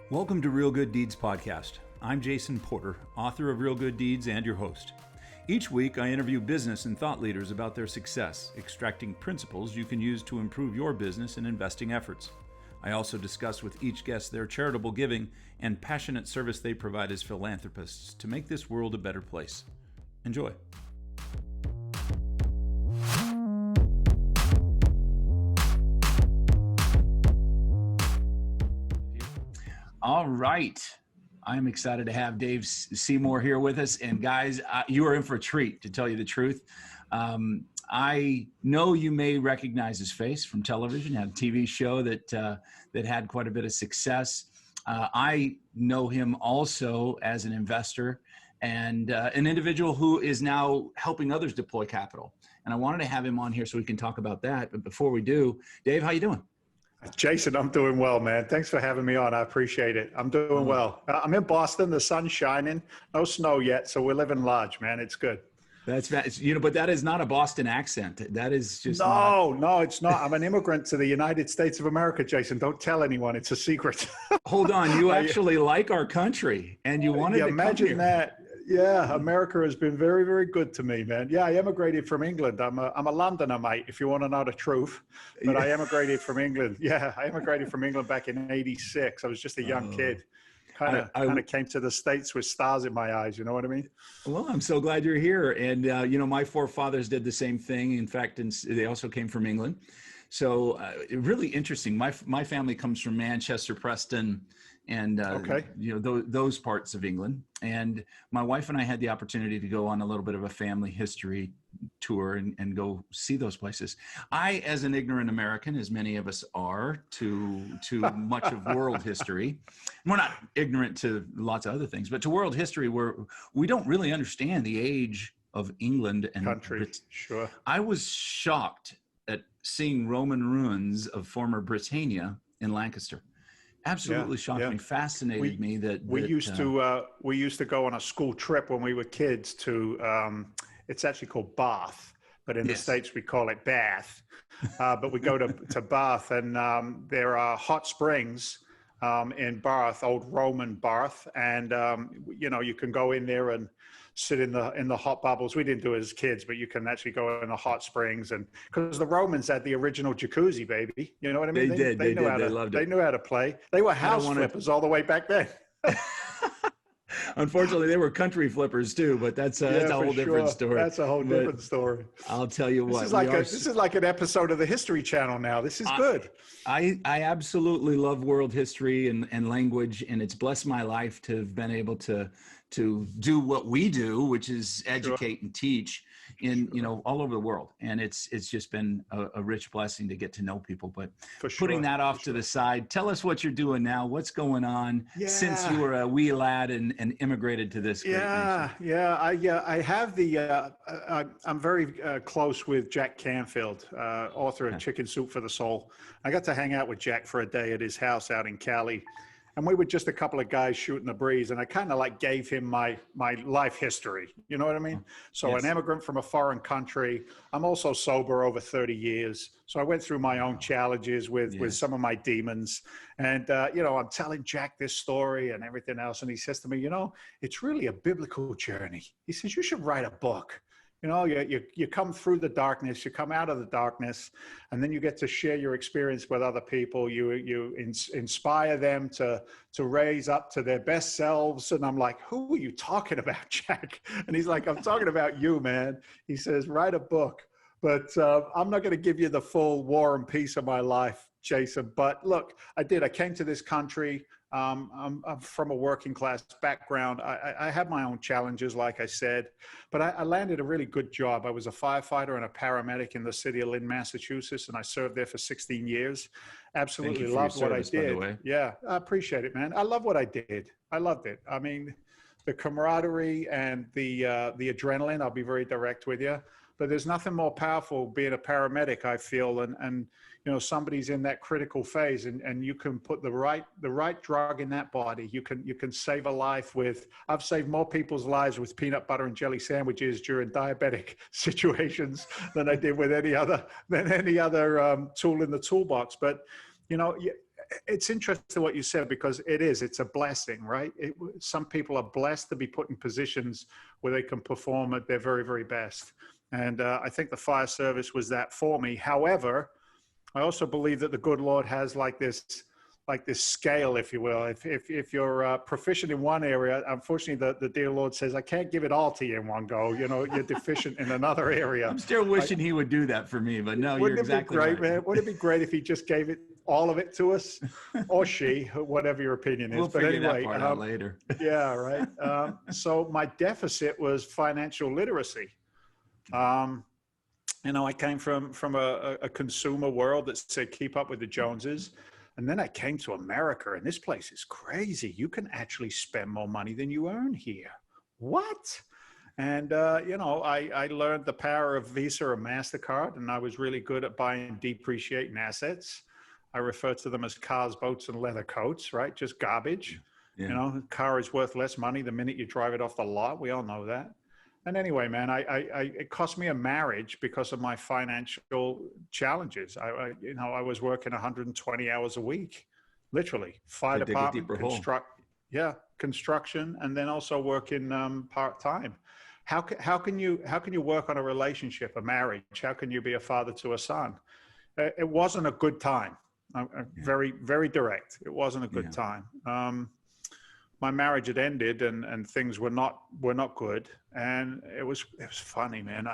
Welcome to Real Good Deeds Podcast. I'm Jason Porter, author of Real Good Deeds and your host. Each week, I interview business and thought leaders about their success, extracting principles you can use to improve your business and investing efforts. I also discuss with each guest their charitable giving and passionate service they provide as philanthropists to make this world a better place. Enjoy. All right. I'm excited to have Dave Seymour here with us. And guys, you are in for a treat, to tell you the truth. I know you may recognize his face from television, had a TV show that had quite a bit of success. I know him also as an investor and an individual who is now helping others deploy capital. And I wanted to have him on here so we can talk about that. But before we do, Dave, how you doing? Jason, I'm doing well, man. Thanks for having me on. I appreciate it. I'm doing well. I'm in Boston. The sun's shining. No snow yet, so we're living large, man. It's good. That's but that is not a Boston accent. That is just no, it's not. I'm an immigrant to the United States of America, Jason. Don't tell anyone. It's a secret. Hold on. You actually like our country, and you wanted to imagine come here. that. Yeah, America has been very, very good to me, man. Yeah, I emigrated from England. I'm a Londoner, mate, if you want to know the truth. But I emigrated from England. Yeah, I emigrated from England back in '86. I was just a young kid. Kind of came to the States with stars in my eyes. You know what I mean? Well, I'm so glad you're here. And, my forefathers did the same thing. In fact, they also came from England. So really interesting. My family comes from Manchester, Preston, and those parts of England. And my wife and I had the opportunity to go on a little bit of a family history tour and go see those places. I, as an ignorant American, as many of us are, to much of world history, we're not ignorant to lots of other things, but to world history, we don't really understand the age of England and country. Sure. I was shocked at seeing Roman ruins of former Britannia in Lancaster. Absolutely shocked me, fascinated me that we used to go on a school trip when we were kids to it's actually called Bath, but in the States we call it Bath. But we go to Bath, and there are hot springs in Bath, old Roman Bath, and you can go in there and sit in the hot bubbles. We didn't do it as kids, but you can actually go in the hot springs, and because the Romans had the original jacuzzi, baby. You know what I mean? They did. They loved it. They knew how to play. They were house flippers all the way back then. Unfortunately, they were country flippers too, but that's a whole different story. That's a whole different story. I'll tell you what. This is like an episode of the History Channel now. This is good. I absolutely love world history and language, and it's blessed my life to have been able to do what we do, which is educate and teach in all over the world. And it's just been a rich blessing to get to know people. But putting that off to the side, tell us what you're doing now. What's going on since you were a wee lad and immigrated to this great nation? I have I'm very close with Jack Canfield, author of Chicken Soup for the Soul. I got to hang out with Jack for a day at his house out in Cali. And we were just a couple of guys shooting the breeze, and I kind of gave him my life history. You know what I mean? So an immigrant from a foreign country. I'm also sober over 30 years. So I went through my own challenges with some of my demons. And, I'm telling Jack this story and everything else. And he says to me, it's really a biblical journey. He says, you should write a book. You come through the darkness, you come out of the darkness, and then you get to share your experience with other people. You inspire them to raise up to their best selves. And I'm like, who are you talking about, Jack? And he's like, I'm talking about you, man. He says, write a book. But I'm not going to give you the full war and peace of my life, Jason. But look, I did. I came to this country. I'm from a working class background. I have my own challenges, like I said, but I landed a really good job. I was a firefighter and a paramedic in the city of Lynn, Massachusetts, and I served there for 16 years. Absolutely loved what I did. Yeah, I appreciate it, man. I love what I did. I loved it. I mean, the camaraderie and the adrenaline, I'll be very direct with you. But there's nothing more powerful being a paramedic, I feel, and somebody's in that critical phase, and you can put the right drug in that body. You can save a life I've saved more people's lives with peanut butter and jelly sandwiches during diabetic situations than I did with any other tool in the toolbox. But it's interesting what you said, because it's a blessing, right? Some people are blessed to be put in positions where they can perform at their very, very best. And I think the fire service was that for me. However, I also believe that the good Lord has like this scale, if you will. If you're proficient in one area, unfortunately, the dear Lord says, I can't give it all to you in one go. You know, you're deficient in another area. I'm still wishing he would do that for me, but no, you're exactly right. Wouldn't it be great, man? Wouldn't it be great if he just gave all of it to us, or she, whatever your opinion is? We'll But figure anyway, that part out later. Yeah, right. So my deficit was financial literacy. You know, I came from a consumer world that said keep up with the Joneses. And then I came to America, and this place is crazy. You can actually spend more money than you earn here. What? And, you know, I learned the power of Visa or MasterCard, and I was really good at buying depreciating assets. I refer to them as cars, boats, and leather coats, right? Just garbage. Yeah. You know, a car is worth less money the minute you drive it off the lot. We all know that. And anyway, man, it cost me a marriage because of my financial challenges. You know, I was working 120 hours a week, literally. Fire department, construction, and then also working part-time. How can you work on a relationship, a marriage? How can you be a father to a son? It wasn't a good time. Very, very direct. It wasn't a good time. My marriage had ended, and things were not good. And it was funny, man.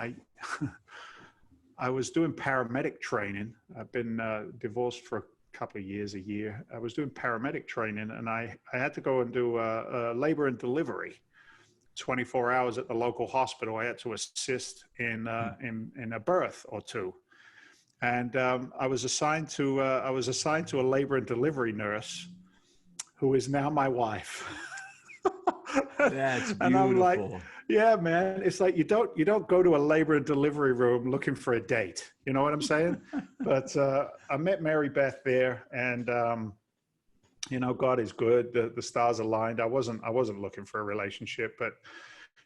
I was doing paramedic training. I've been divorced for a couple of years, a year. I was doing paramedic training, and I had to go and do a labor and delivery, 24 hours at the local hospital. I had to assist in a birth or two. And I was assigned to a labor and delivery nurse, who is now my wife. That's beautiful. And I'm like, yeah, man, it's like you don't go to a labor and delivery room looking for a date. You know what I'm saying? But I met Mary Beth there, and you know, God is good. The stars aligned. I wasn't looking for a relationship, but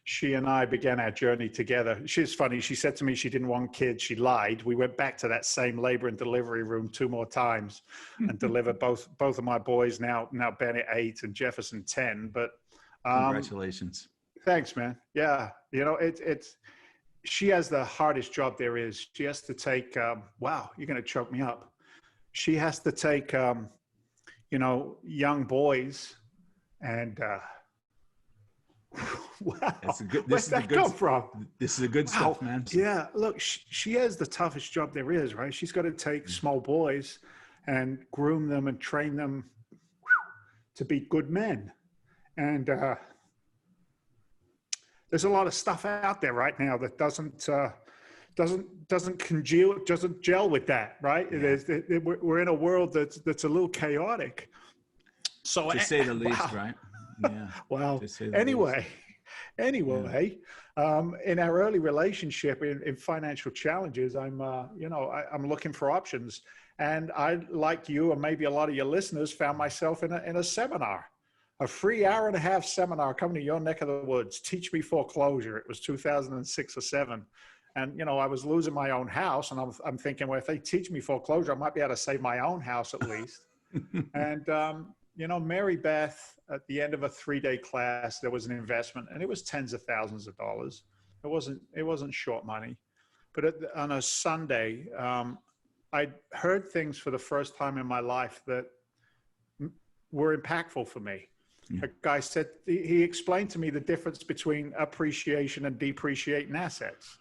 she and I began our journey together. She's funny. She said to me she didn't want kids. She lied. We went back to that same labor and delivery room 2 more times and delivered both of my boys, now Bennett 8 and Jefferson 10. But congratulations. Thanks, man. Yeah. You know, she has the hardest job there is. She has to take, wow, you're going to choke me up. She has to take, you know, young boys and, wow. Where's that come from? This is a good stuff, man. Yeah. Look, she has the toughest job there is, right? She's got to take small boys and groom them and train them to be good men. And there's a lot of stuff out there right now that doesn't congeal, doesn't gel with that, right? Yeah. We're in a world that's a little chaotic. So to say the least, right? Yeah. Wow. Anyway, in our early relationship, in financial challenges, I'm looking for options, and I, like you, and maybe a lot of your listeners, found myself in a seminar, a free hour-and-a-half seminar coming to your neck of the woods. Teach Me Foreclosure. It was 2006 or 7. And, you know, I was losing my own house, and I'm thinking, well, if they teach me foreclosure, I might be able to save my own house at least. And, you know, Mary Beth, at the end of a 3-day class, there was an investment, and it was tens of thousands of dollars. It wasn't short money. But on a Sunday, I heard things for the first time in my life that were impactful for me. Yeah. A guy said, he explained to me the difference between appreciation and depreciating assets.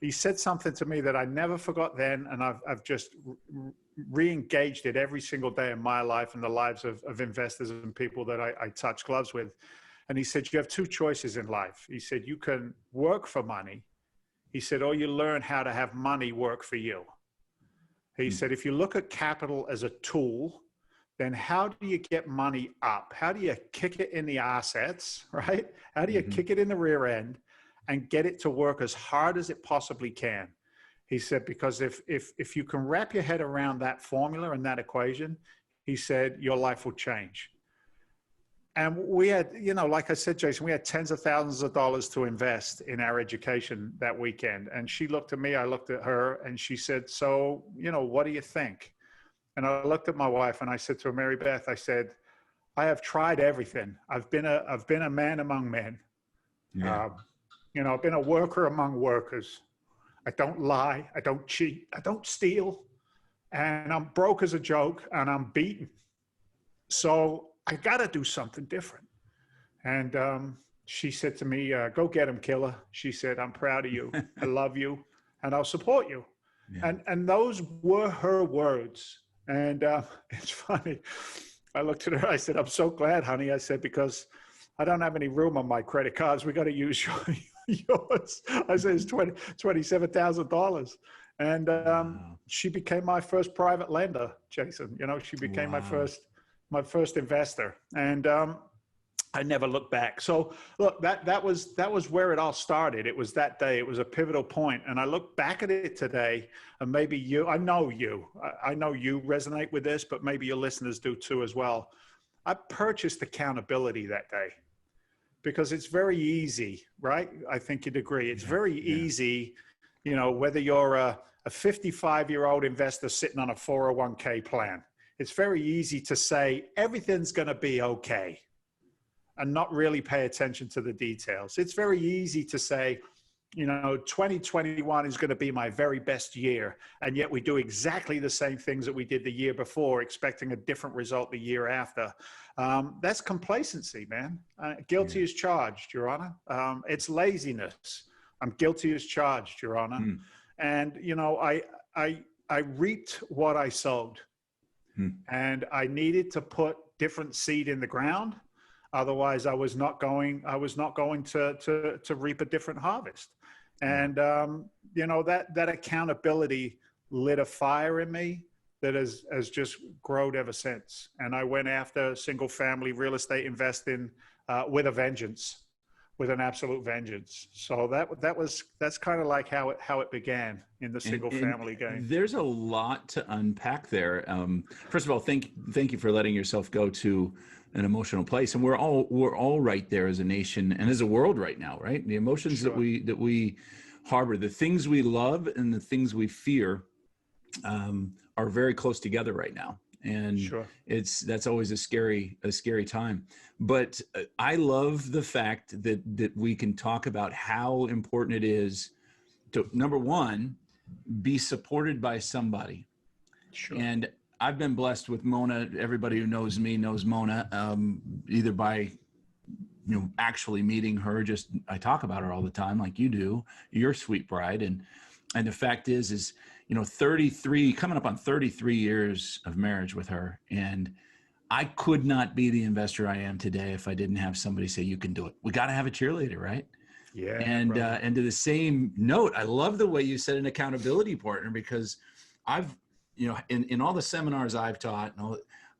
He said something to me that I never forgot then, and I've just re-engaged it every single day in my life and the lives of investors and people that I touch gloves with. And he said, you have 2 choices in life. He said, you can work for money. He said, or you learn how to have money work for you. He said, if you look at capital as a tool, then how do you get money up? How do you kick it in the assets, right? How do you kick it in the rear end and get it to work as hard as it possibly can? He said, because if you can wrap your head around that formula and that equation, he said, your life will change. And we had, you know, like I said, Jason, we had tens of thousands of dollars to invest in our education that weekend. And she looked at me, I looked at her, and she said, so, you know, what do you think? And I looked at my wife and I said to her, Mary Beth, I said, I have tried everything. I've been a man among men. Yeah. I've been a worker among workers. I don't lie. I don't cheat. I don't steal. And I'm broke as a joke and I'm beaten. So I got to do something different. And she said to me, go get him, killer. She said, I'm proud of you. I love you and I'll support you. Yeah. And those were her words. And it's funny. I looked at her. I said, I'm so glad, honey. I said, because I don't have any room on my credit cards. We got to use yours. I said, it's $27,000. And Wow. she became my first private lender, Jason. She became Wow. my first investor. And I never looked back. So look, that was where it all started. It was that day. It was a pivotal point. And I look back at it today, and maybe I know you resonate with this, but maybe your listeners do too as well. I purchased accountability that day because it's very easy, right? I think you'd agree. It's very easy, whether you're a 55-year-old investor sitting on a 401k plan, it's very easy to say everything's going to be okay and not really pay attention to the details. It's very easy to say, 2021 is going to be my very best year. And yet we do exactly the same things that we did the year before, expecting a different result the year after. That's complacency, man. Guilty as charged, Your Honor. It's laziness. I'm guilty as charged, Your Honor. And, I reaped what I sowed. And I needed to put different seed in the ground. Otherwise, I was not going to reap a different harvest. And, that accountability lit a fire in me that has just grown ever since. And I went after single family real estate investing with a vengeance, with an absolute vengeance. So that's kind of like how it began in the single family game. There's a lot to unpack there. First of all, thank you for letting yourself go to an emotional place, and we're all right there as a nation and as a world right now, right? The emotions that we harbor, the things we love and the things we fear, are very close together right now, and that's always a scary time. But I love the fact that we can talk about how important it is to, number one, be supported by somebody. And I've been blessed with Mona. Everybody who knows me knows Mona, either by, actually meeting her. Just, I talk about her all the time, like you do, your sweet bride. And the fact is, 33, coming up on 33 years of marriage with her. And I could not be the investor I am today if I didn't have somebody say, you can do it. We got to have a cheerleader, right? Yeah. And to the same note, I love the way you said an accountability partner, because I've, in all the seminars I've taught,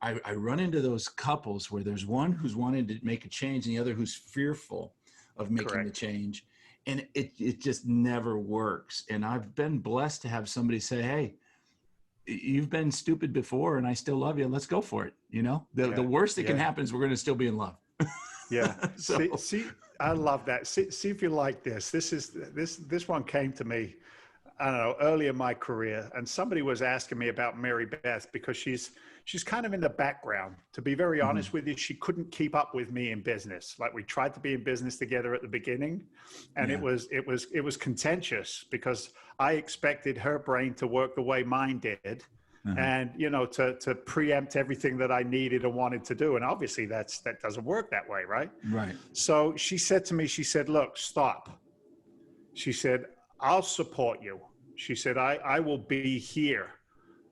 I run into those couples where there's one who's wanting to make a change and the other who's fearful of making the change. And it just never works. And I've been blessed to have somebody say, hey, you've been stupid before and I still love you. Let's go for it. The worst that can happen is we're going to still be in love. Yeah. See, I love that. See if you like this. This one came to me, I don't know, early in my career, and somebody was asking me about Mary Beth because she's kind of in the background. To be very honest with you, she couldn't keep up with me in business. Like, we tried to be in business together at the beginning, and it was contentious because I expected her brain to work the way mine did. And, to preempt everything that I needed and wanted to do. And obviously that doesn't work that way, right? Right. So she said to me, she said, look, stop. She said, I'll support you. She said, I will be here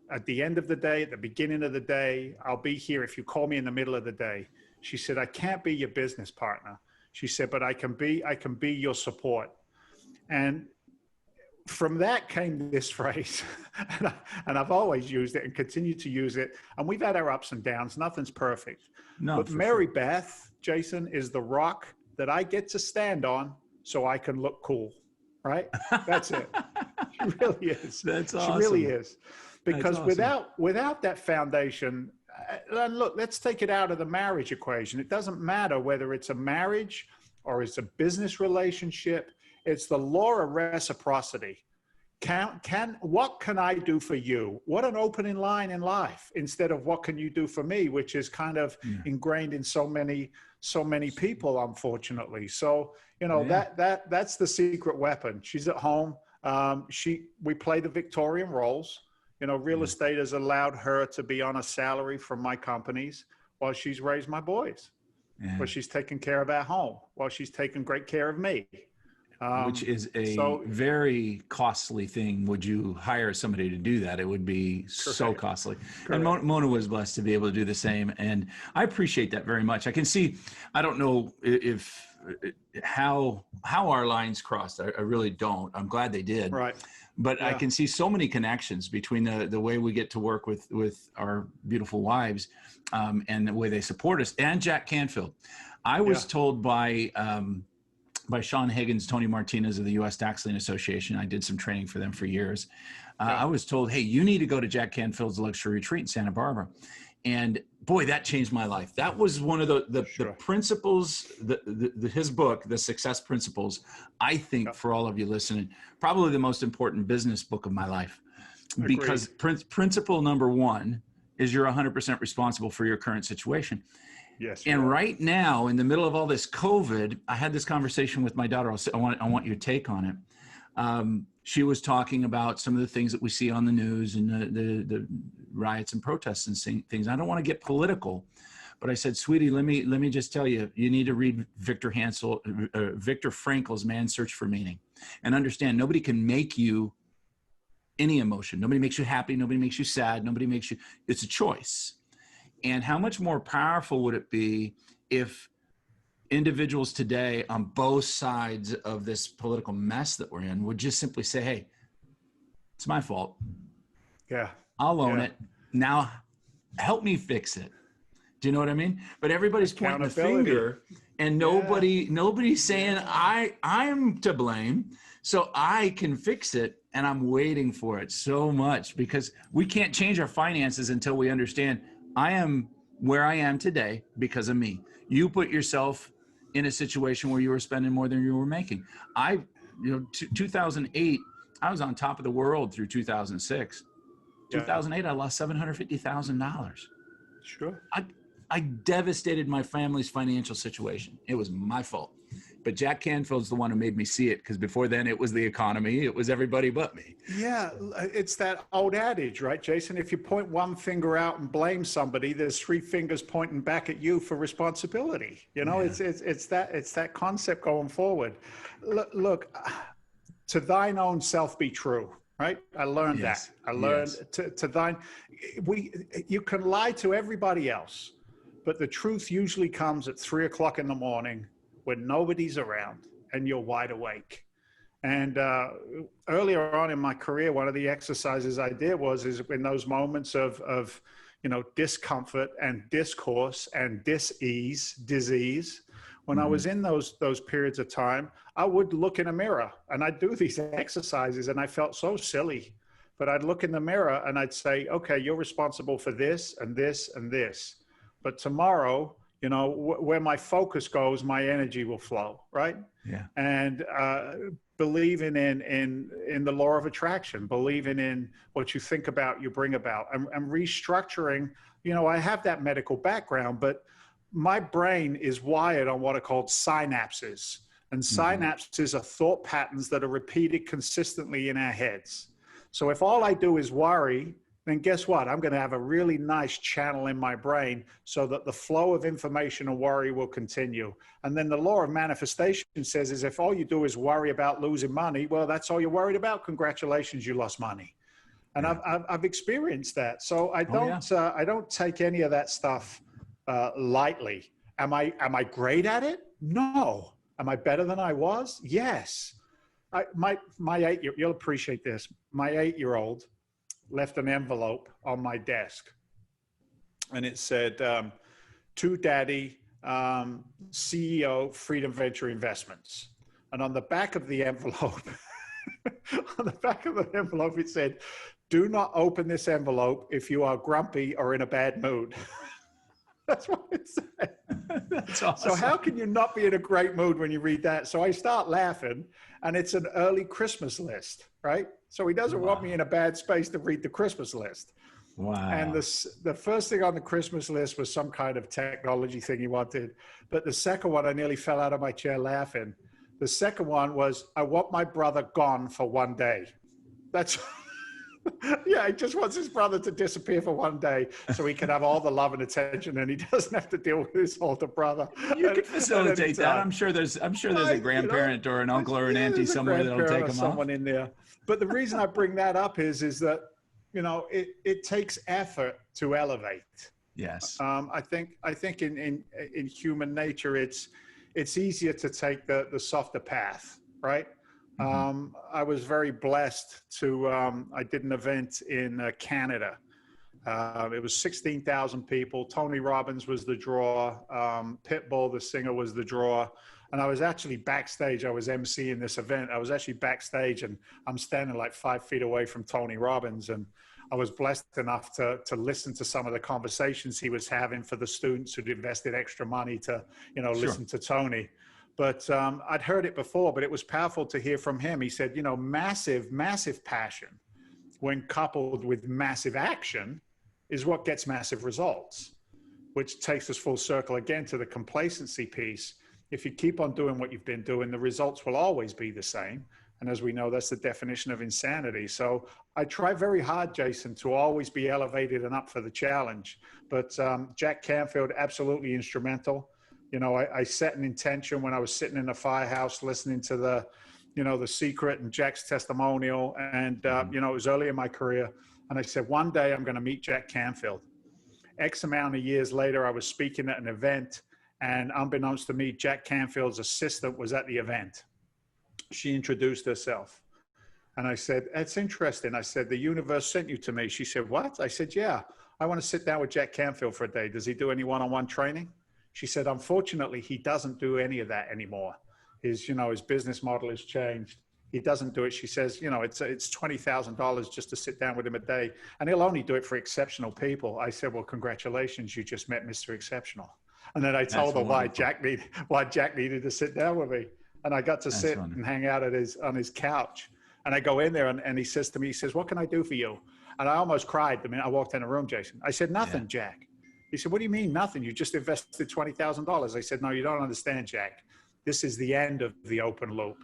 at the end of the day, at the beginning of the day. I'll be here if you call me in the middle of the day. She said, I can't be your business partner. She said, but I can be your support. And from that came this phrase, and I've always used it and continue to use it. And we've had our ups and downs. Nothing's perfect. No, but Mary Beth, Jason, is the rock that I get to stand on so I can look cool, right? That's it. She really is. That's awesome. She really is. Because awesome. without that foundation, and look, let's take it out of the marriage equation. It doesn't matter whether it's a marriage or it's a business relationship. It's the law of reciprocity. what can I do for you? What an opening line in life, instead of what can you do for me, which is kind of ingrained in so many people, unfortunately. So, you know, that's the secret weapon. She's at home. We play the Victorian roles. You know, real estate has allowed her to be on a salary from my companies while she's raised my boys, while she's taken care of our home, while she's taken great care of me. Which is a very costly thing. Would you hire somebody to do that? It would be so costly. Correct. And Mona was blessed to be able to do the same. And I appreciate that very much. I can see, I don't know how our lines crossed. I really don't. I'm glad they did. Right. But I can see so many connections between the way we get to work with our beautiful wives and the way they support us, and Jack Canfield. I was told by Sean Higgins, Tony Martinez of the U.S. Tax Lien Association. I did some training for them for years. I was told, hey, you need to go to Jack Canfield's luxury retreat in Santa Barbara. And boy, that changed my life. That was one of the principles, his book, The Success Principles, I think for all of you listening, probably the most important business book of my life. Agreed. Because principle number one is you're 100% responsible for your current situation. Yes. And right now, in the middle of all this COVID, I had this conversation with my daughter. I want your take on it. She was talking about some of the things that we see on the news and the riots and protests and things. I don't want to get political, but I said, sweetie, let me just tell you, you need to read Viktor Frankl's Man's Search for Meaning, and understand nobody can make you any emotion. Nobody makes you happy. Nobody makes you sad. Nobody makes you. It's a choice. And how much more powerful would it be if individuals today on both sides of this political mess that we're in would just simply say, hey, it's my fault. Yeah. I'll own it. Now help me fix it. Do you know what I mean? But everybody's pointing the finger and nobody's saying I'm to blame, so I can fix it. And I'm waiting for it so much, because we can't change our finances until we understand I am where I am today because of me. You put yourself in a situation where you were spending more than you were making. 2008, I was on top of the world through 2006. 2008, I lost $750,000. Sure. I devastated my family's financial situation. It was my fault. But Jack Canfield's the one who made me see it, because before then it was the economy. It was everybody but me. Yeah, it's that old adage, right, Jason? If you point one finger out and blame somebody, there's three fingers pointing back at you for responsibility. You know, it's that concept going forward. Look, to thine own self be true, right? I learned that. I learned to thine. You can lie to everybody else, but the truth usually comes at 3 o'clock in the morning when nobody's around and you're wide awake. And earlier on in my career, one of the exercises I did is in those moments of discomfort and discourse and disease, when I was in those periods of time, I would look in a mirror and I'd do these exercises, and I felt so silly, but I'd look in the mirror and I'd say, okay, you're responsible for this and this and this. But tomorrow, where my focus goes, my energy will flow, right? Yeah. And believing in the law of attraction, believing in what you think about, you bring about, and restructuring. I have that medical background, but my brain is wired on what are called synapses. And synapses are thought patterns that are repeated consistently in our heads. So if all I do is worry, then guess what? I'm going to have a really nice channel in my brain so that the flow of information and worry will continue. And then the law of manifestation says is if all you do is worry about losing money, well, that's all you're worried about. Congratulations, you lost money. And I've experienced that. So I don't take any of that stuff lightly. Am I great at it? No. Am I better than I was? Yes. My 8-year-old, you'll appreciate this. My 8-year-old left an envelope on my desk, and it said, to Daddy, CEO, Freedom Venture Investments. And on the back of the envelope, it said, do not open this envelope if you are grumpy or in a bad mood. That's what it said. That's awesome. So how can you not be in a great mood when you read that? So I start laughing, and it's an early Christmas list, right? So he doesn't want me in a bad space to read the Christmas list. Wow. And the first thing on the Christmas list was some kind of technology thing he wanted. But the second one, I nearly fell out of my chair laughing. The second one was, I want my brother gone for one day. That's, yeah, he just wants his brother to disappear for one day so he can have all the love and attention and he doesn't have to deal with his older brother. You can facilitate that. I'm sure there's a grandparent or an uncle or an auntie somewhere that'll take him someone in there. But the reason I bring that up is that, you know, it takes effort to elevate. Yes. I think in human nature, it's easier to take the softer path, right? Mm-hmm. I was very blessed to, I did an event in Canada. It was 16,000 people. Tony Robbins was the draw. Pitbull, the singer, was the draw. And I was actually backstage. I was emceeing this event. I was actually backstage, and I'm standing like 5 feet away from Tony Robbins. And I was blessed enough to listen to some of the conversations he was having for the students who'd invested extra money to, you know, listen to Tony. But I'd heard it before, but it was powerful to hear from him. He said, you know, massive, massive passion, when coupled with massive action, is what gets massive results, which takes us full circle again to the complacency piece. If you keep on doing what you've been doing, the results will always be the same. And as we know, that's the definition of insanity. So I try very hard, Jason, to always be elevated and up for the challenge. But Jack Canfield, absolutely instrumental. You know, I set an intention when I was sitting in the firehouse listening to the, you know, The Secret and Jack's testimonial. And, you know, it was early in my career. And I said, one day I'm going to meet Jack Canfield. X amount of years later, I was speaking at an event, and unbeknownst to me, Jack Canfield's assistant was at the event. She introduced herself. And I said, that's interesting. I said, the universe sent you to me. She said, what? I said, yeah, I want to sit down with Jack Canfield for a day. Does he do any one-on-one training? She said, unfortunately, he doesn't do any of that anymore. His, you know, his business model has changed. He doesn't do it. She says, you know, it's $20,000 just to sit down with him a day, and he'll only do it for exceptional people. I said, well, congratulations, you just met Mr. Exceptional. And then I told her why Jack needed to sit down with me. And I got to sit and hang out on his couch. And I go in there, and he says to me, he says, what can I do for you? And I almost cried the minute I walked in the room, Jason. I said, nothing, Jack. He said, what do you mean nothing? You just invested $20,000. I said, no, you don't understand, Jack. This is the end of the open loop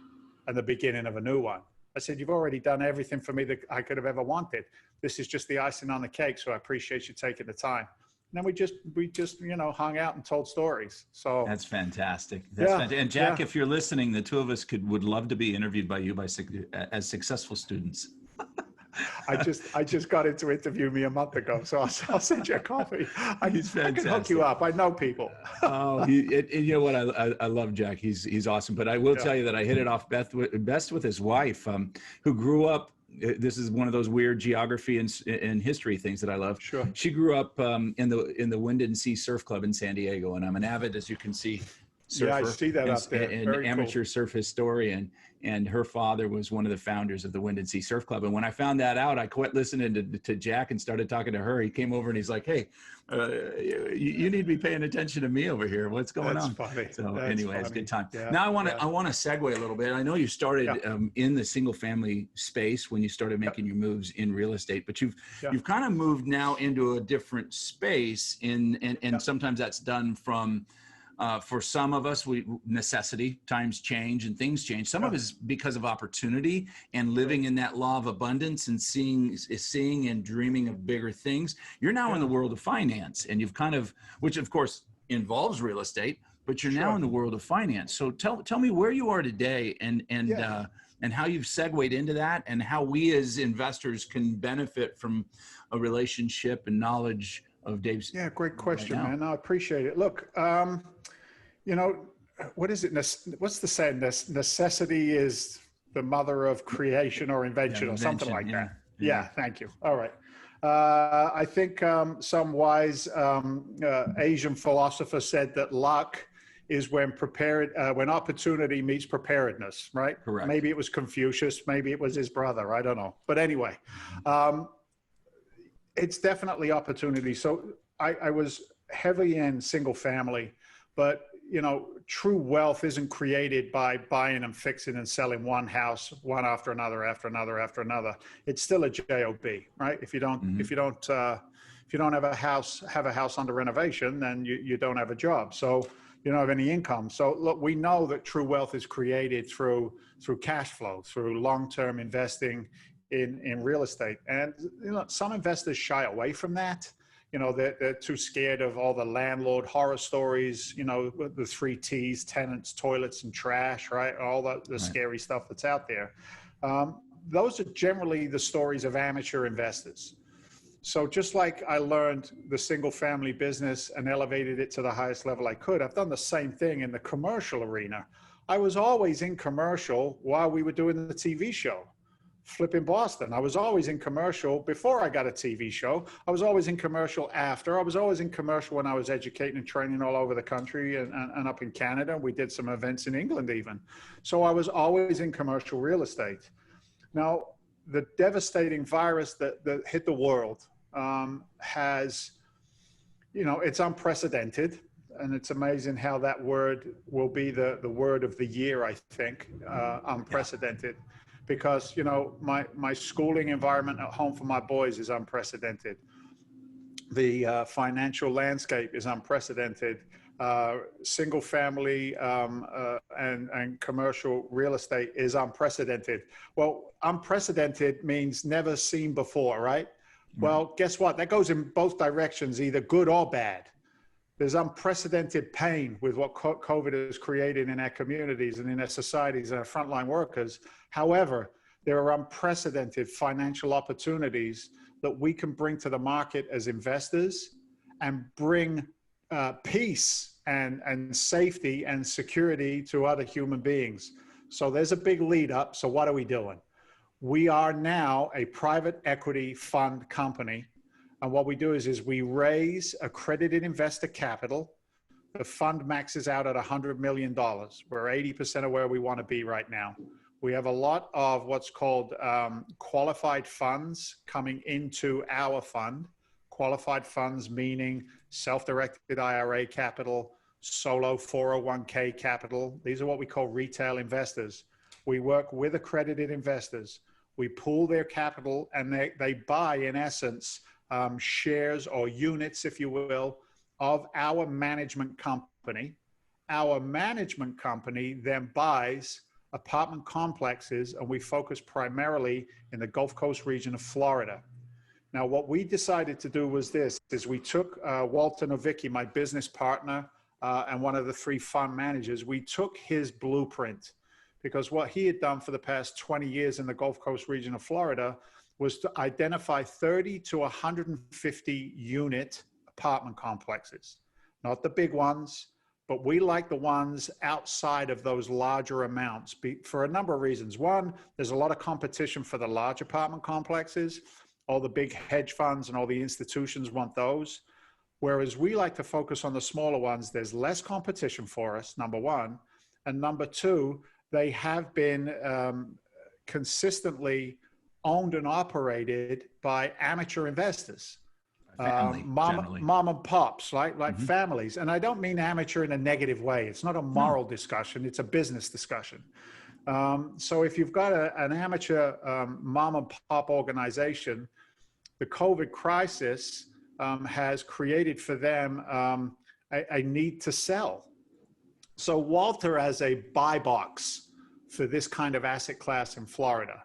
and the beginning of a new one. I said, you've already done everything for me that I could have ever wanted. This is just the icing on the cake. So I appreciate you taking the time. And then we just, you know, hung out and told stories. So that's fantastic. And Jack, if you're listening, the two of us would love to be interviewed by you as successful students. I just got him to interview me a month ago, so I'll send you a copy. I can hook you up. I know people. Oh, you know what? I love Jack. He's awesome. But I will tell you that I hit it off best with his wife, who grew up. This is one of those weird geography and history things that I love. Sure. She grew up in the Wind and Sea Surf Club in San Diego, and I'm an avid, as you can see, surfer. Yeah, I see that up there. An amateur surf historian. And her father was one of the founders of the Wind and Sea Surf Club. And when I found that out, I quit listening to Jack and started talking to her. He came over and he's like, hey, you need to be paying attention to me over here. What's going on? Funny. So anyway, it's a good time. Yeah, now I want to segue a little bit. I know you started in the single family space when you started making your moves in real estate, but you've kind of moved now into a different space and sometimes that's done from for some of us, necessity, times change and things change. Some of it is because of opportunity and living in that law of abundance and seeing and dreaming of bigger things. You're now in the world of finance, and you've kind of, which of course involves real estate, but you're now in the world of finance. So tell me where you are today and how you've segued into that, and how we as investors can benefit from a relationship and knowledge of Dave's. Yeah, great question, man. I appreciate it. Look, you know, what is it? What's the saying? Necessity is the mother of creation or invention or something like that. Yeah, thank you. All right. I think some wise Asian philosopher said that luck is when opportunity meets preparedness, right? Correct. Maybe it was Confucius, maybe it was his brother, I don't know. But anyway, it's definitely opportunity. So I was heavy in single family, but you know, true wealth isn't created by buying and fixing and selling one house, one after another, after another, after another. It's still a job, right? If you don't, Mhm. if you don't have a house under renovation, then you don't have a job. So you don't have any income. So look, we know that true wealth is created through cash flow, through long-term investing in real estate. And you know, some investors shy away from that. You know, they're too scared of all the landlord horror stories, you know, the three T's: tenants, toilets, and trash, right? All the Right. scary stuff that's out there. Those are generally the stories of amateur investors. So just like I learned the single family business and elevated it to the highest level I could, I've done the same thing in the commercial arena. I was always in commercial while we were doing the TV show, Flipping Boston. I was always in commercial before I got a TV show. I was always in commercial after. I was always in commercial when I was educating and training all over the country and up in Canada. We did some events in England even. So I was always in commercial real estate. Now, the devastating virus that hit the world has, you know, it's unprecedented. And it's amazing how that word will be the word of the year, I think, unprecedented. Because, you know, my schooling environment at home for my boys is unprecedented. The financial landscape is unprecedented. Single family and commercial real estate is unprecedented. Well, unprecedented means never seen before, right? Well, guess what? That goes in both directions, either good or bad. There's unprecedented pain with what COVID has created in our communities and in our societies and our frontline workers. However, there are unprecedented financial opportunities that we can bring to the market as investors and bring peace and safety and security to other human beings. So there's a big lead up. So what are we doing? We are now a private equity fund company. And what we do is we raise accredited investor capital. The fund maxes out at $100 million. We're 80% of where we want to be right now. We have a lot of what's called qualified funds coming into our fund. Qualified funds meaning self-directed IRA capital, solo 401k capital. These are what we call retail investors. We work with accredited investors. We pool their capital and they buy, in essence, shares or units, if you will, of our management company. Our management company then buys apartment complexes, and we focus primarily in the Gulf Coast region of Florida. Now, what we decided to do was this, is we took Walter Novicki, my business partner, and one of the three fund managers, we took his blueprint, because what he had done for the past 20 years in the Gulf Coast region of Florida was to identify 30 to 150 unit apartment complexes, not the big ones, but we like the ones outside of those larger amounts for a number of reasons. One, there's a lot of competition for the large apartment complexes. All the big hedge funds and all the institutions want those. Whereas we like to focus on the smaller ones. There's less competition for us, number one. And number two, they have been consistently owned and operated by amateur investors. Family, mom and pops, right? Like families. And I don't mean amateur in a negative way. It's not a moral discussion. It's a business discussion. So if you've got an amateur mom and pop organization, the COVID crisis has created for them a need to sell. So Walter has a buy box for this kind of asset class in Florida.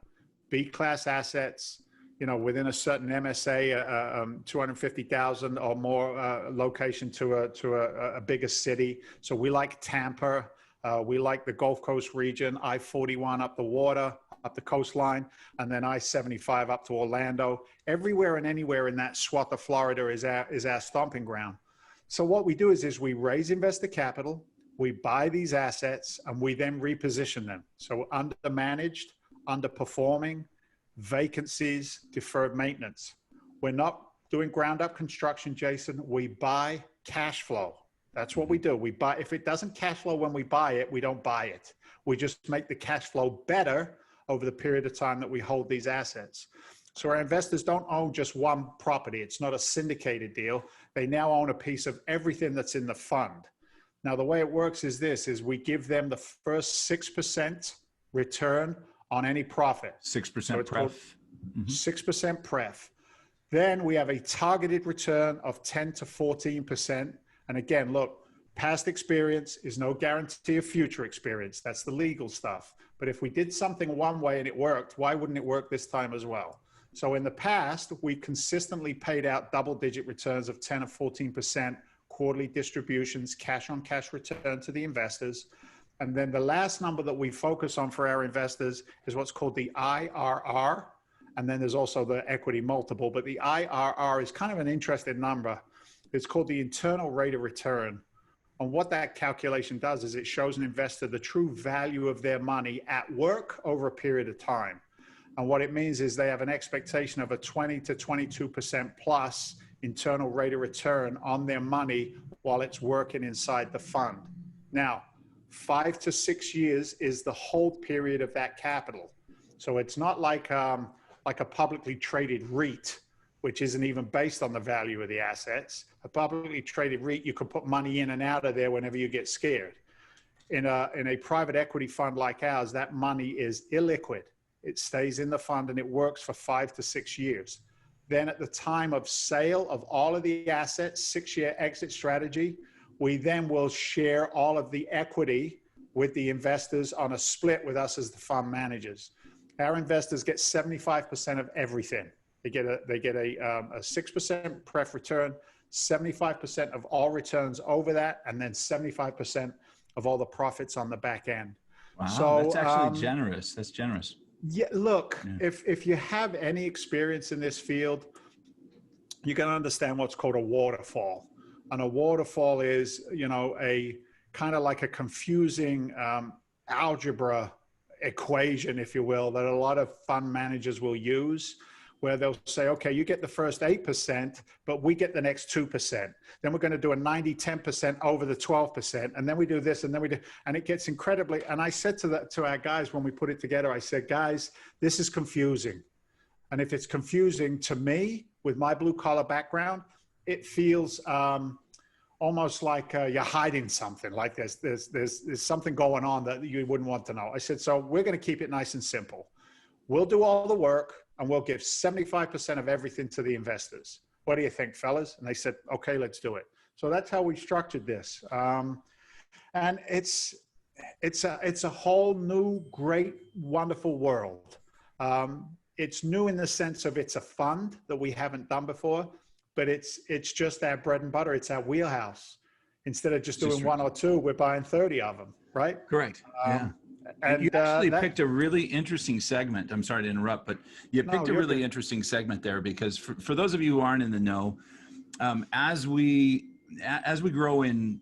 B-class assets, you know, within a certain MSA, 250,000 or more location to a bigger city. So we like Tampa, we like the Gulf Coast region, I-41 up the water, up the coastline, and then I-75 up to Orlando. Everywhere and anywhere in that swath of Florida is our stomping ground. So what we do is we raise investor capital, we buy these assets, and we then reposition them. So undermanaged, underperforming, vacancies, deferred maintenance. We're not doing ground up construction, Jason. We buy cash flow. That's what we do. We buy, if it doesn't cash flow when we buy it, we don't buy it. We just make the cash flow better over the period of time that we hold these assets. So our investors don't own just one property. It's not a syndicated deal. They now own a piece of everything that's in the fund. Now, the way it works is this, is we give them the first 6% return on any profit. 6% pref. 6% pref. Then we have a targeted return of 10 to 14%. And again, look, past experience is no guarantee of future experience. That's the legal stuff. But if we did something one way and it worked, why wouldn't it work this time as well? So in the past, we consistently paid out double-digit returns of 10 or 14%, quarterly distributions, cash on cash return to the investors. And then the last number that we focus on for our investors is what's called the IRR. And then there's also the equity multiple, but the IRR is kind of an interesting number. It's called the internal rate of return. And what that calculation does is it shows an investor the true value of their money at work over a period of time. And what it means is they have an expectation of a 20 to 22% plus internal rate of return on their money while it's working inside the fund. Now, 5 to 6 years is the hold period of that capital. So it's not like a publicly traded REIT, which isn't even based on the value of the assets. A publicly traded REIT, you can put money in and out of there whenever you get scared. In a private equity fund like ours, that money is illiquid. It stays in the fund and it works for 5 to 6 years. Then at the time of sale of all of the assets, 6-year exit strategy, we then will share all of the equity with the investors on a split with us as the fund managers. Our investors get 75% of everything. They get a 6% pref return, 75% of all returns over that, and then 75% of all the profits on the back end. Wow, so, that's actually generous. That's generous. Yeah, look, if you have any experience in this field, you can understand what's called a waterfall. And a waterfall is, a kind of like a confusing algebra equation, if you will, that a lot of fund managers will use, where they'll say, okay, you get the first 8%, but we get the next 2%. Then we're going to do a 90-10% over the 12%. And then we do this, and then we do, and it gets incredibly, and I said to our guys when we put it together, I said, guys, this is confusing. And if it's confusing to me with my blue collar background, it feels almost like you're hiding something, like there's something going on that you wouldn't want to know. I said, so we're going to keep it nice and simple. We'll do all the work and we'll give 75% of everything to the investors. What do you think, fellas? And they said, okay, let's do it. So that's how we structured this. And it's a whole new, great, wonderful world. It's new in the sense of it's a fund that we haven't done before, but it's just our bread and butter. It's our wheelhouse. Instead of just doing one or two, we're buying 30 of them, right? Correct. Yeah. And you actually picked a really interesting segment. I'm sorry to interrupt, but you picked a really interesting segment there, because for those of you who aren't in the know, as we grow in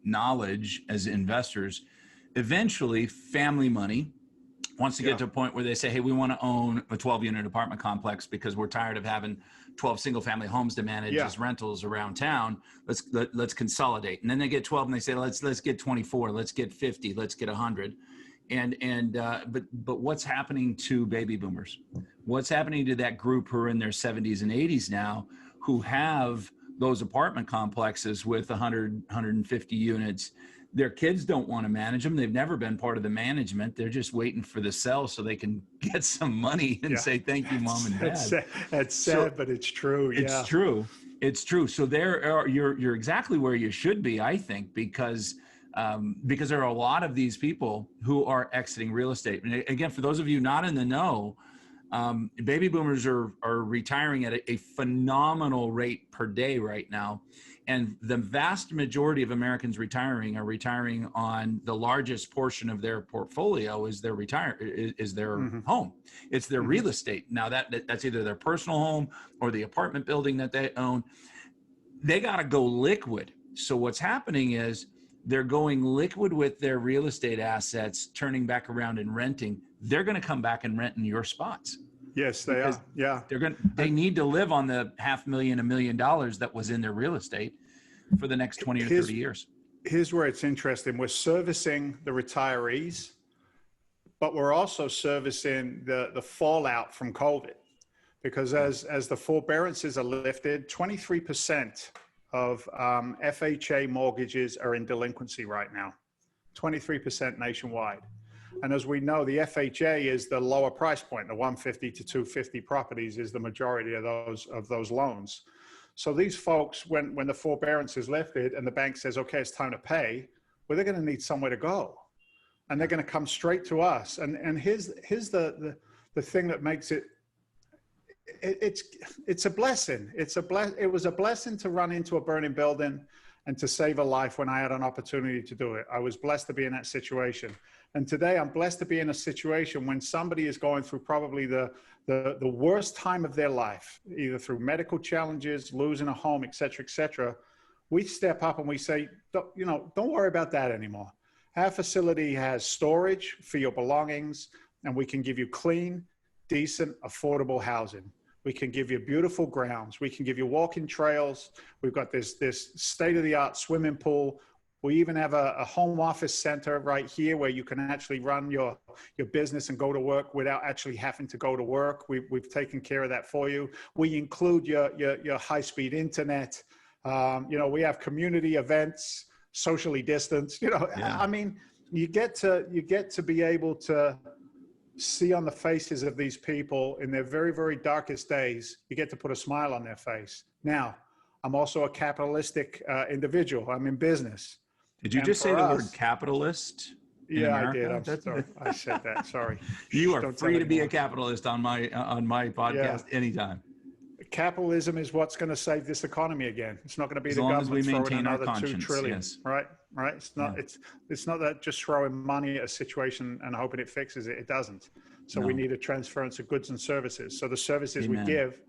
knowledge as investors, eventually family money wants to get to a point where they say, hey, we want to own a 12-unit apartment complex because we're tired of having 12 single-family homes to manage as rentals around town. Let's consolidate. And then they get 12 and they say, let's get 24, let's get 50, let's get 100. But what's happening to baby boomers? What's happening to that group who are in their 70s and 80s now, who have those apartment complexes with 100, 150 units? Their kids don't want to manage them. They've never been part of the management. They're just waiting for the sell so they can get some money and say, thank you, mom and dad. That's sad, but it's true. It's true. It's true. So you're exactly where you should be, I think, because there are a lot of these people who are exiting real estate. And again, for those of you not in the know, baby boomers are retiring at a phenomenal rate per day right now. And the vast majority of Americans are retiring on the largest portion of their portfolio is their home. It's their real estate. Now that's either their personal home or the apartment building that they own. They got to go liquid. So what's happening is they're going liquid with their real estate assets, turning back around and renting. They're going to come back and rent in your spots. Yes, they are. Yeah. They need to live on the $500,000, $1 million that was in their real estate for the next 20 or 30 years. Here's where it's interesting. We're servicing the retirees, but we're also servicing the fallout from COVID. Because as the forbearances are lifted, 23% of FHA mortgages are in delinquency right now, 23% nationwide. And as we know, the FHA is the lower price point, the 150 to 250 properties is the majority of those loans. So these folks, when the forbearance is lifted and the bank says, okay, it's time to pay, well, they're going to need somewhere to go. And they're going to come straight to us. And here's the thing that makes it, it's a blessing. It was a blessing to run into a burning building and to save a life when I had an opportunity to do it. I was blessed to be in that situation. And today I'm blessed to be in a situation when somebody is going through probably the worst time of their life, either through medical challenges, losing a home, et cetera, we step up and we say, don't worry about that anymore. Our facility has storage for your belongings, and we can give you clean, decent, affordable housing. We can give you beautiful grounds. We can give you walking trails. We've got this state-of-the-art swimming pool. We even have a home office center right here where you can actually run your business and go to work without actually having to go to work. We've taken care of that for you. We include your high-speed internet. We have community events, socially distanced. I mean, you get to be able to see on the faces of these people in their very, very darkest days, you get to put a smile on their face. Now, I'm also a capitalistic individual. I'm in business. Did you just say the word capitalist? Yeah, I did. I'm sorry. I said that. Sorry. You are free to be a capitalist on my podcast anytime. Capitalism is what's going to save this economy again. It's not going to be the government throwing another $2 trillion. Yes. Right. It's not. Yeah. It's not that just throwing money at a situation and hoping it fixes it. It doesn't. So we need a transference of goods and services. So the services we give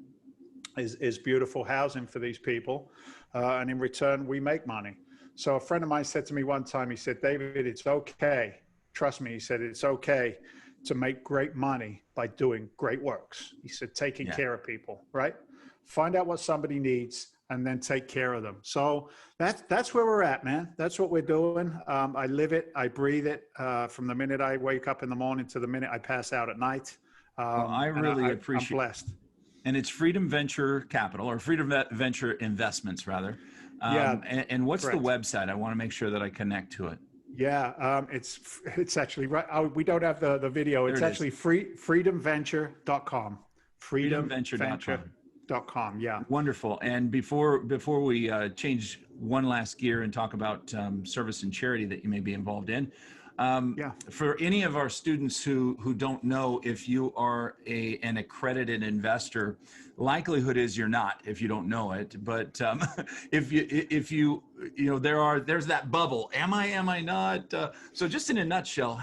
is beautiful housing for these people, and in return we make money. So a friend of mine said to me one time, he said, David, it's okay. Trust me. He said, it's okay to make great money by doing great works. He said, taking care of people, right? Find out what somebody needs and then take care of them. So that's where we're at, man. That's what we're doing. I live it. I breathe it from the minute I wake up in the morning to the minute I pass out at night. Well, I really appreciate I'm blessed. And it's Freedom Venture Capital, or Freedom Venture Investments, rather. And what's the website? I want to make sure that I connect to it. Yeah, it's actually right. We don't have the video. It's actually freedomventure.com. Freedomventure.com. Yeah. Wonderful. And before we change one last gear and talk about service and charity that you may be involved in, for any of our students who don't know if you are an accredited investor, likelihood is you're not if you don't know it. But if you there's that bubble. Am I not? So just in a nutshell,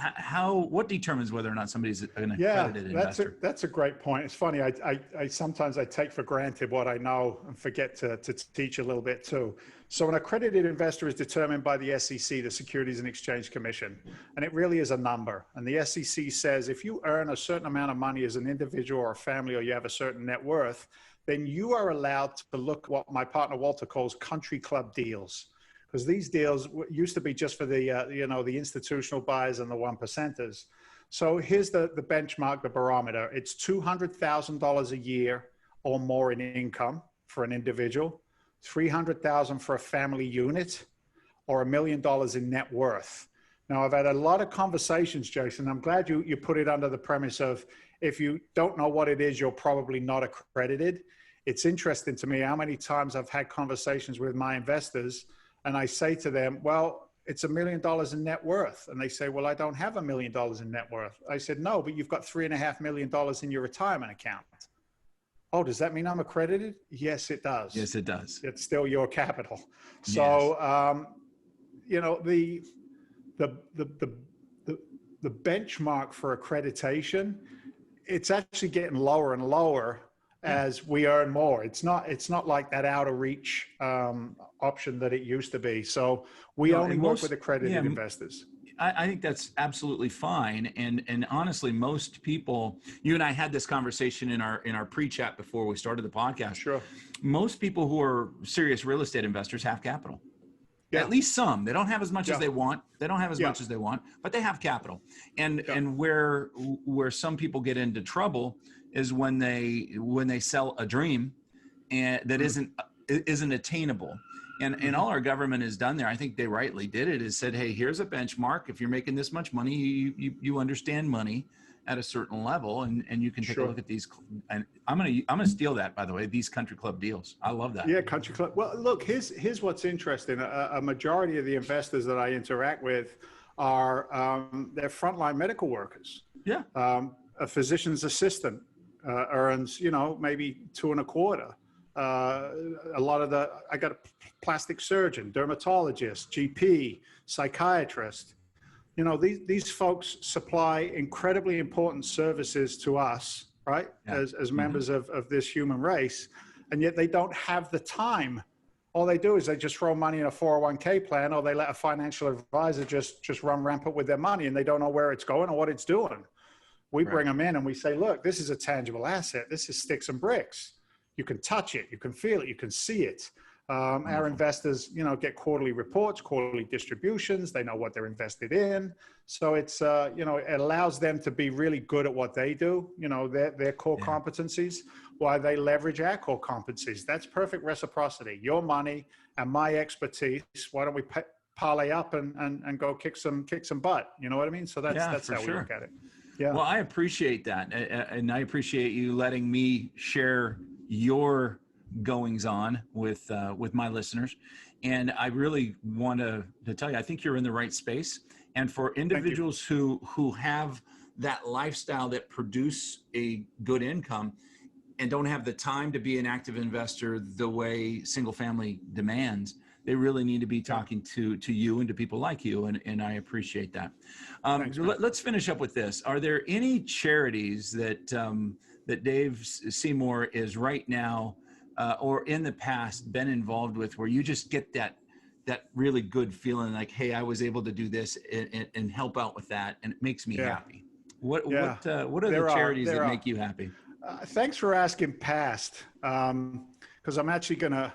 what determines whether or not somebody's an accredited investor? That's a great point. It's funny. I sometimes I take for granted what I know and forget to teach a little bit too. So an accredited investor is determined by the SEC, the Securities and Exchange Commission, and it really is a number. And the SEC says if you earn a certain amount of money as an individual or a family, or you have a certain net worth, then you are allowed to look at what my partner Walter calls country club deals. Because these deals used to be just for the the institutional buyers and the 1%ers. So here's the benchmark, the barometer. It's $200,000 a year or more in income for an individual, $300,000 for a family unit, or $1 million in net worth. Now, I've had a lot of conversations, Jason. I'm glad you put it under the premise of if you don't know what it is, you're probably not accredited. It's interesting to me how many times I've had conversations with my investors and I say to them, well, it's $1 million in net worth. And they say, well, I don't have $1 million in net worth. I said, no, but you've got $3.5 million in your retirement account. Oh, does that mean I'm accredited? Yes, it does. Yes, it does. It's still your capital. So, the benchmark for accreditation, it's actually getting lower and lower as we earn more. It's not like that out of reach option that it used to be. So we only work with accredited investors. I think that's absolutely fine. And honestly, most people, you and I had this conversation in our pre-chat before we started the podcast. Sure. Most people who are serious real estate investors have capital. Yeah. At least some. They don't have as much as Yeah. they want. They don't have as Yeah. much as they want, but they have capital. And Yeah. and where some people get into trouble is when they sell a dream and that isn't attainable. And all our government has done there, I think they rightly did it, is said, hey, here's a benchmark. If you're making this much money, you understand money at a certain level, and you can take a Sure. look at these. And I'm gonna steal that, by the way, these country club deals. I love that. Yeah, country club. Well, look, here's what's interesting. A majority of the investors that I interact with are they're frontline medical workers. Yeah. A physician's assistant earns, maybe 2.25. A lot of I got a plastic surgeon, dermatologist, GP, psychiatrist. These folks supply incredibly important services to us, right? Yeah. As members of this human race, and yet they don't have the time. All they do is they just throw money in a 401k plan, or they let a financial advisor just run rampant with their money, and they don't know where it's going or what it's doing. We bring them in and we say, look, this is a tangible asset. This is sticks and bricks. You can touch it, you can feel it, you can see it. Our investors, get quarterly reports, quarterly distributions. They know what they're invested in. So it's, it allows them to be really good at what they do, their core competencies, while they leverage our core competencies. That's perfect reciprocity. Your money and my expertise. Why don't we parlay up and go kick some butt? You know what I mean? So that's how we look at it. Yeah. Well, I appreciate that. And I appreciate you letting me share your goings on with my listeners. And I really want to tell you, I think you're in the right space. And for individuals who have that lifestyle that produce a good income and don't have the time to be an active investor the way single family demands, they really need to be talking to you and to people like you. And I appreciate that. Thanks, let's finish up with this. Are there any charities that Dave Seymour is right now or in the past been involved with, where you just get that really good feeling like, hey, I was able to do this and help out with that, and it makes me happy? What are the charities that make you happy? Thanks for asking past, because I'm actually gonna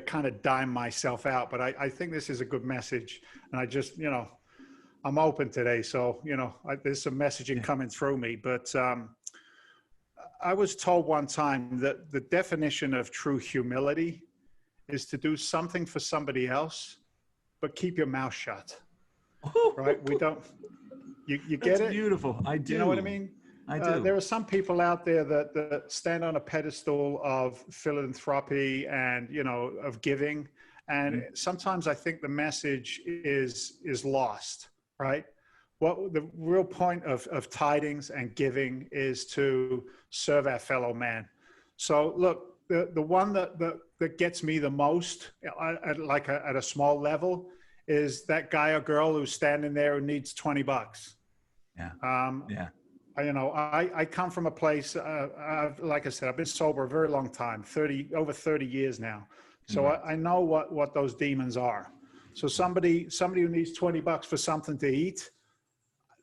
kind of dime myself out, but I think this is a good message, and I just, I'm open today, so there's some messaging coming through me, but I was told one time that the definition of true humility is to do something for somebody else, but keep your mouth shut. Right? We don't. You get That's it? beautiful. I do. You know what I mean? I do. There are some people out there that stand on a pedestal of philanthropy and of giving, and sometimes I think the message is lost. Right? What the real point of tidings and giving is to serve our fellow man. So look, the one that gets me the most, at a small level, is that guy or girl who's standing there who needs $20. Yeah. I come from a place, like I said, I've been sober a very long time, over 30 years now. So I know what those demons are. So somebody who needs $20 for something to eat,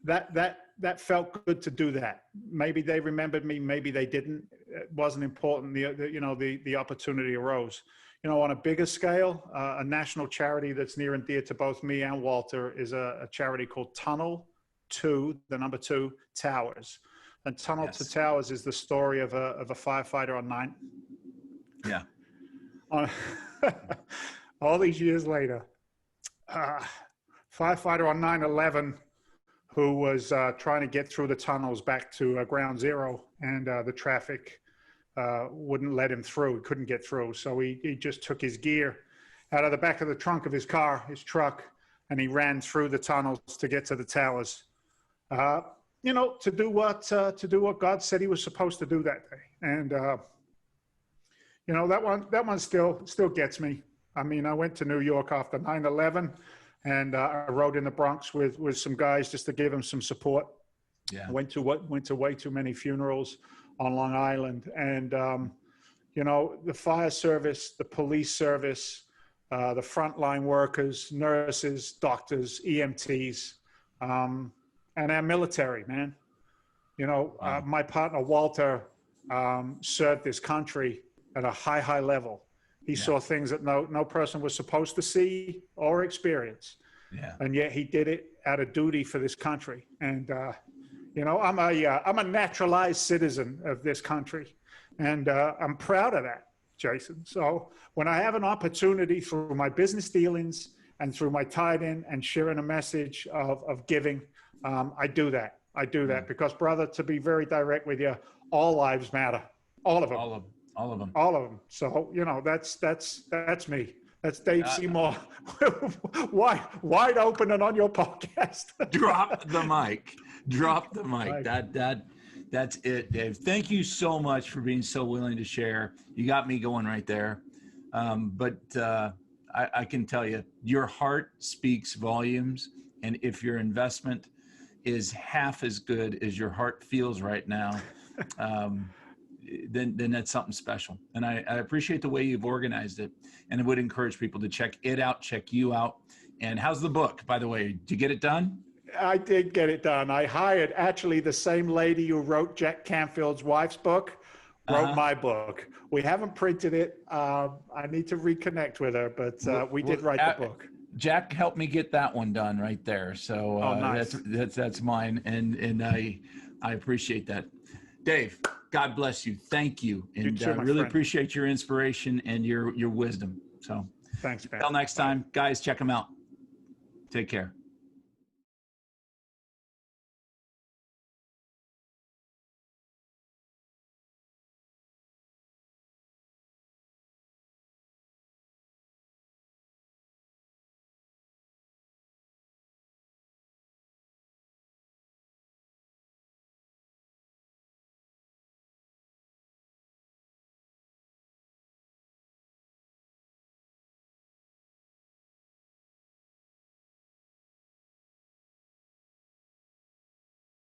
that felt good to do that. Maybe they remembered me, maybe they didn't. It wasn't important. The opportunity arose. On a bigger scale, a national charity that's near and dear to both me and Walter is a charity called Tunnel to the number 2 Towers. And Tunnel to Towers is the story of a firefighter on 9. Yeah. All these years later, firefighter on 9/11 who was trying to get through the tunnels back to ground zero, and the traffic wouldn't let him through. He couldn't get through. So he just took his gear out of the back of the trunk of his truck, and he ran through the tunnels to get to the towers. To do what God said he was supposed to do that day. And that one still gets me. I mean, I went to New York after 9/11, and I rode in the Bronx with some guys just to give them some support. Yeah. Went to way too many funerals on Long Island, and the fire service, the police service, the frontline workers, nurses, doctors, EMTs, and our military, man. My partner Walter served this country at a high level. He saw things that no person was supposed to see or experience. Yeah. And yet he did it out of duty for this country. And, you know, I'm a naturalized citizen of this country. And I'm proud of that, Jason. So when I have an opportunity through my business dealings and through my tied in and sharing a message of giving, I do that. I do that because, brother, to be very direct with you, all lives matter. All of them. All of them. All of them. So, you know, that's me. That's Dave Seymour, wide open and on your podcast. Drop the mic. Drop the mic. Right. That's it, Dave. Thank you so much for being so willing to share. You got me going right there. But I can tell you, your heart speaks volumes. And if your investment is half as good as your heart feels right now, then that's something special. And I appreciate the way you've organized it. And I would encourage people to check it out, check you out. And how's the book, by the way? Did you get it done? I did get it done. I hired actually the same lady who wrote Jack Canfield's wife's book, wrote my book. We haven't printed it. I need to reconnect with her, but we did write the book. Jack helped me get that one done right there. So nice. that's mine. And I appreciate that. Dave, God bless you. Thank you. And I really appreciate your inspiration and your wisdom. So thanks, man. Until next time, guys, check them out. Take care.